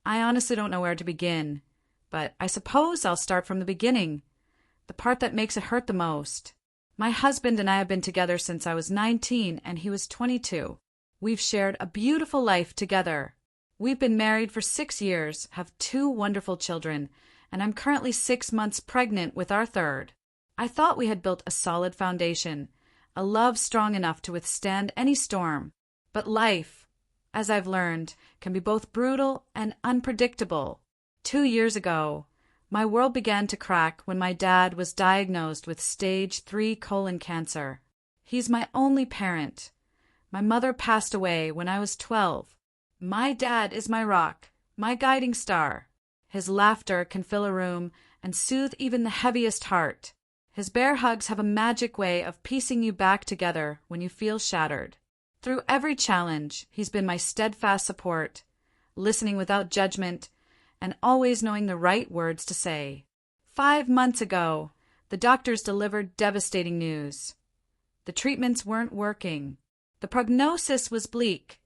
I honestly don't know where to begin, but I suppose I'll start from the beginning, the part that makes it hurt the most. My husband and I have been together since I was 19 and he was 22. We've shared a beautiful life together. We've been married for 6 years, have 2 wonderful children, and I'm currently 6 months pregnant with our third. I thought we had built a solid foundation, a love strong enough to withstand any storm. But life, as I've learned, can be both brutal and unpredictable. 2 years ago, my world began to crack when my dad was diagnosed with stage 3 colon cancer. He's my only parent. My mother passed away when I was 12. My dad is my rock, my guiding star. His laughter can fill a room and soothe even the heaviest heart. His bear hugs have a magic way of piecing you back together when you feel shattered. Through every challenge, he's been my steadfast support, listening without judgment, and always knowing the right words to say. 5 months ago, the doctors delivered devastating news. The treatments weren't working. The prognosis was bleak.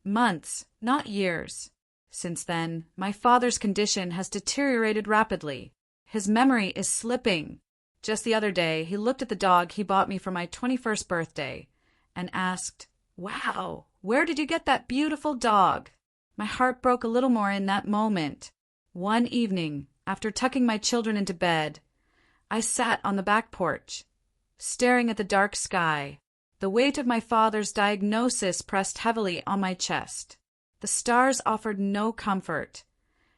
Months, not years. Since then, my father's condition has deteriorated rapidly. His memory is slipping. Just the other day, he looked at the dog he bought me for my 21st birthday and asked, "Wow, where did you get that beautiful dog?" My heart broke a little more in that moment. One evening, after tucking my children into bed, I sat on the back porch, staring at the dark sky. The weight of my father's diagnosis pressed heavily on my chest. The stars offered no comfort,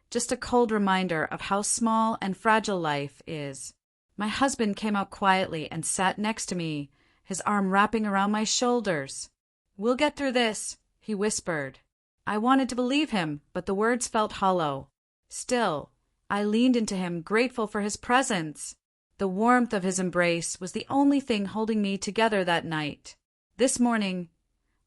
just a cold reminder of how small and fragile life is. My husband came out quietly and sat next to me, his arm wrapping around my shoulders. "We'll get through this," he whispered. I wanted to believe him, but the words felt hollow. Still, I leaned into him, grateful for his presence. The warmth of his embrace was the only thing holding me together that night. This morning,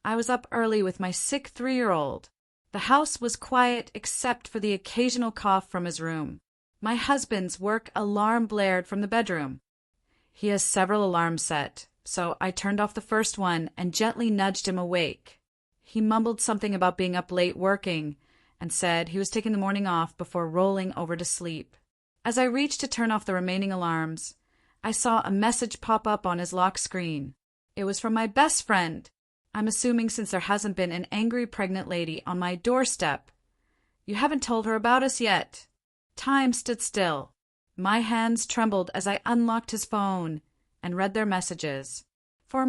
I was up early with my sick 3-year-old. The house was quiet except for the occasional cough from his room. My husband's work alarm blared from the bedroom. He has several alarms set, so I turned off the first one and gently nudged him awake. He mumbled something about being up late working and said he was taking the morning off before rolling over to sleep. As I reached to turn off the remaining alarms, I saw a message pop up on his lock screen. It was from my best friend. I'm assuming since there hasn't been an angry pregnant lady on my doorstep. "You haven't told her about us yet." Time stood still. My hands trembled as I unlocked his phone and read their messages. For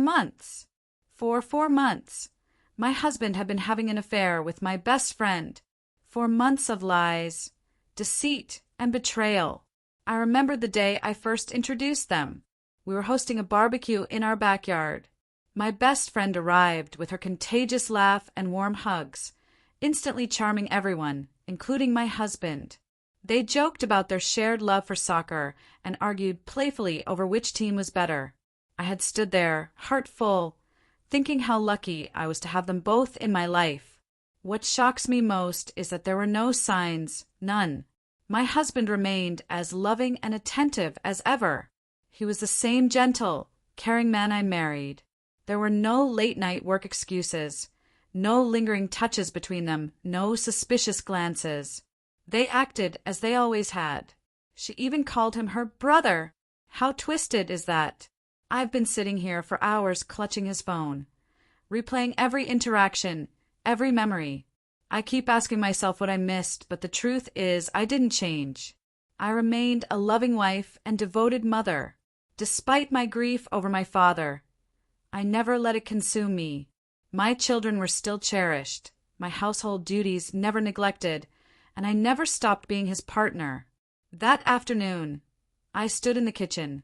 4 months, my husband had been having an affair with my best friend. 4 months of lies, deceit, and betrayal. I remembered the day I first introduced them. We were hosting a barbecue in our backyard. My best friend arrived with her contagious laugh and warm hugs, instantly charming everyone, including my husband. They joked about their shared love for soccer and argued playfully over which team was better. I had stood there, heart full, thinking how lucky I was to have them both in my life. What shocks me most is that there were no signs, none. My husband remained as loving and attentive as ever. He was the same gentle, caring man I married. There were no late-night work excuses, no lingering touches between them, no suspicious glances. They acted as they always had. She even called him her brother. How twisted is that? I've been sitting here for hours clutching his phone, replaying every interaction, every memory. I keep asking myself what I missed, but the truth is I didn't change. I remained a loving wife and devoted mother. Despite my grief over my father, I never let it consume me. My children were still cherished, my household duties never neglected, and I never stopped being his partner. That afternoon, I stood in the kitchen,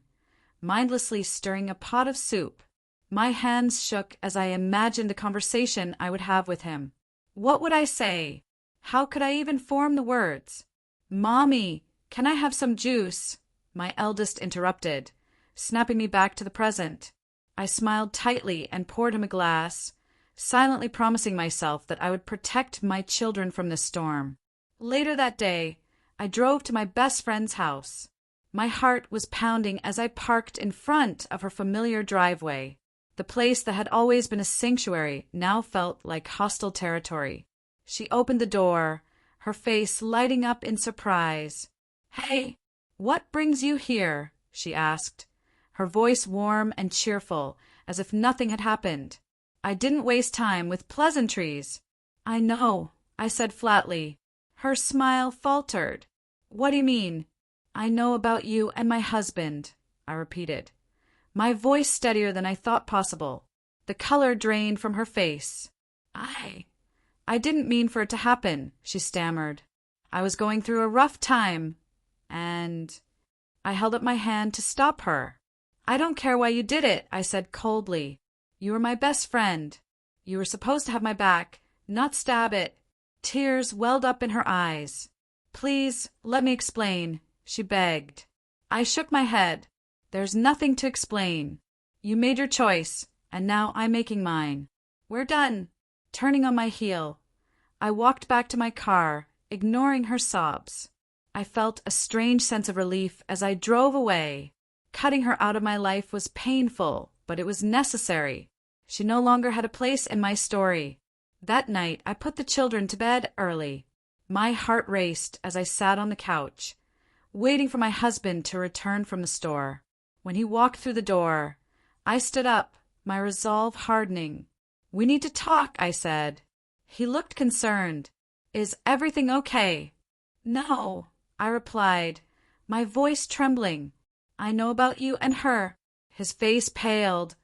mindlessly stirring a pot of soup. My hands shook as I imagined the conversation I would have with him. What would I say? How could I even form the words? "Mommy, can I have some juice?" my eldest interrupted, snapping me back to the present. I smiled tightly and poured him a glass, silently promising myself that I would protect my children from the storm. Later that day, I drove to my best friend's house. My heart was pounding as I parked in front of her familiar driveway. The place that had always been a sanctuary now felt like hostile territory. She opened the door, her face lighting up in surprise. "Hey, what brings you here?" she asked, her voice warm and cheerful, as if nothing had happened. "I didn't waste time with pleasantries." "I know," I said flatly. Her smile faltered. "What do you mean?" "I know about you and my husband," I repeated, my voice steadier than I thought possible. The color drained from her face. I didn't mean for it to happen," she stammered. "I was going through a rough time, and—" I held up my hand to stop her. "I don't care why you did it," I said coldly. "You were my best friend. You were supposed to have my back, not stab it." Tears welled up in her eyes. "Please, let me explain," she begged. I shook my head. "There's nothing to explain. You made your choice, and now I'm making mine. We're done." Turning on my heel, I walked back to my car, ignoring her sobs. I felt a strange sense of relief as I drove away. Cutting her out of my life was painful, but it was necessary. She no longer had a place in my story. That night, I put the children to bed early. My heart raced as I sat on the couch, waiting for my husband to return from the store. When he walked through the door, I stood up, my resolve hardening. "We need to talk," I said. He looked concerned. "Is everything okay?" "No," I replied, my voice trembling. "I know about you and her." His face paled,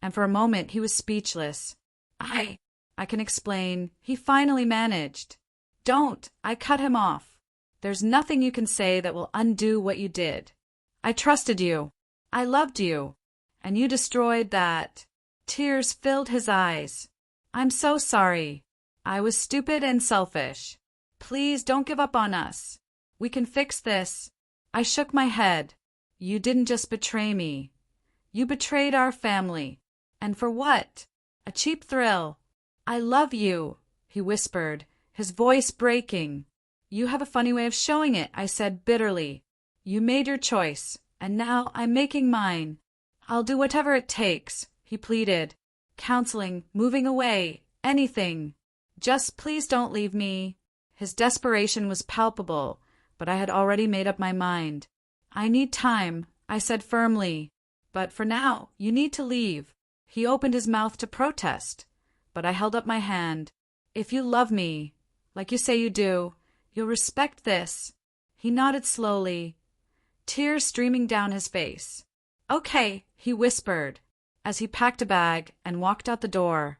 and for a moment he was speechless. I can explain," he finally managed. "Don't," I cut him off. "There's nothing you can say that will undo what you did. I trusted you. I loved you. And you destroyed that." Tears filled his eyes. "I'm so sorry. I was stupid and selfish. Please don't give up on us. We can fix this." I shook my head. "You didn't just betray me. You betrayed our family. And for what? A cheap thrill." "I love you," he whispered, his voice breaking. "You have a funny way of showing it," I said bitterly. "You made your choice, and now I'm making mine." "I'll do whatever it takes," he pleaded. "Counseling, moving away, anything. Just please don't leave me." His desperation was palpable, but I had already made up my mind. "I need time," I said firmly. "But for now, you need to leave." He opened his mouth to protest, but I held up my hand. "If you love me, like you say you do, you'll respect this." He nodded slowly, tears streaming down his face. "Okay," he whispered, as he packed a bag and walked out the door.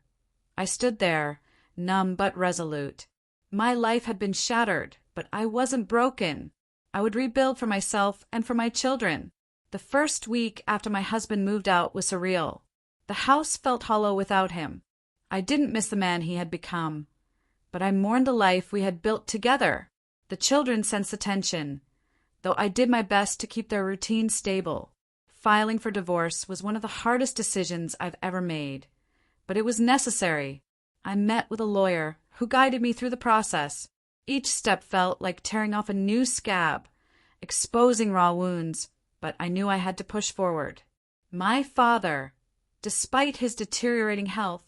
I stood there, numb but resolute. My life had been shattered, but I wasn't broken. I would rebuild for myself and for my children. The first week after my husband moved out was surreal. The house felt hollow without him. I didn't miss the man he had become, but I mourned the life we had built together. The children sensed the tension, though I did my best to keep their routine stable. Filing for divorce was one of the hardest decisions I've ever made, but it was necessary. I met with a lawyer who guided me through the process. Each step felt like tearing off a new scab, exposing raw wounds, but I knew I had to push forward. My father, despite his deteriorating health,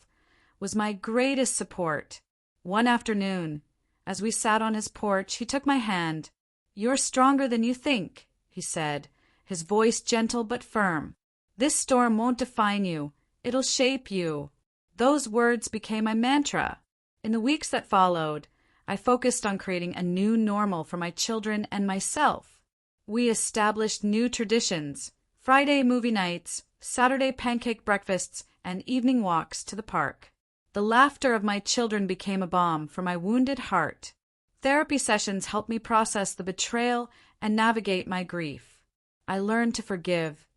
was my greatest support. One afternoon, as we sat on his porch, he took my hand. "You're stronger than you think," he said, his voice gentle but firm. "This storm won't define you. It'll shape you." Those words became my mantra. In the weeks that followed, I focused on creating a new normal for my children and myself. We established new traditions: Friday movie nights, Saturday pancake breakfasts, and evening walks to the park. The laughter of my children became a balm for my wounded heart. Therapy sessions helped me process the betrayal and navigate my grief. I learned to forgive,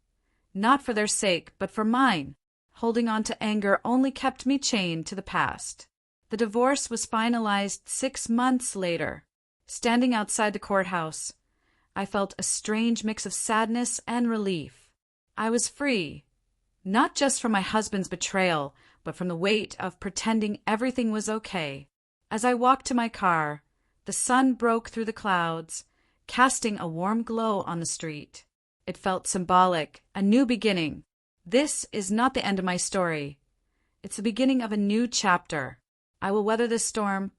not for their sake, but for mine. Holding on to anger only kept me chained to the past. The divorce was finalized 6 months later. Standing outside the courthouse, I felt a strange mix of sadness and relief. I was free, not just from my husband's betrayal, but from the weight of pretending everything was okay. As I walked to my car, the sun broke through the clouds, casting a warm glow on the street. It felt symbolic, a new beginning. This is not the end of my story. It's the beginning of a new chapter. I will weather this storm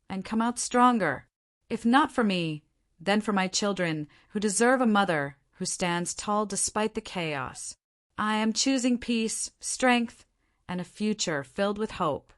and come out stronger. If not for me, then for my children, who deserve a mother who stands tall despite the chaos. I am choosing peace, strength, and a future filled with hope.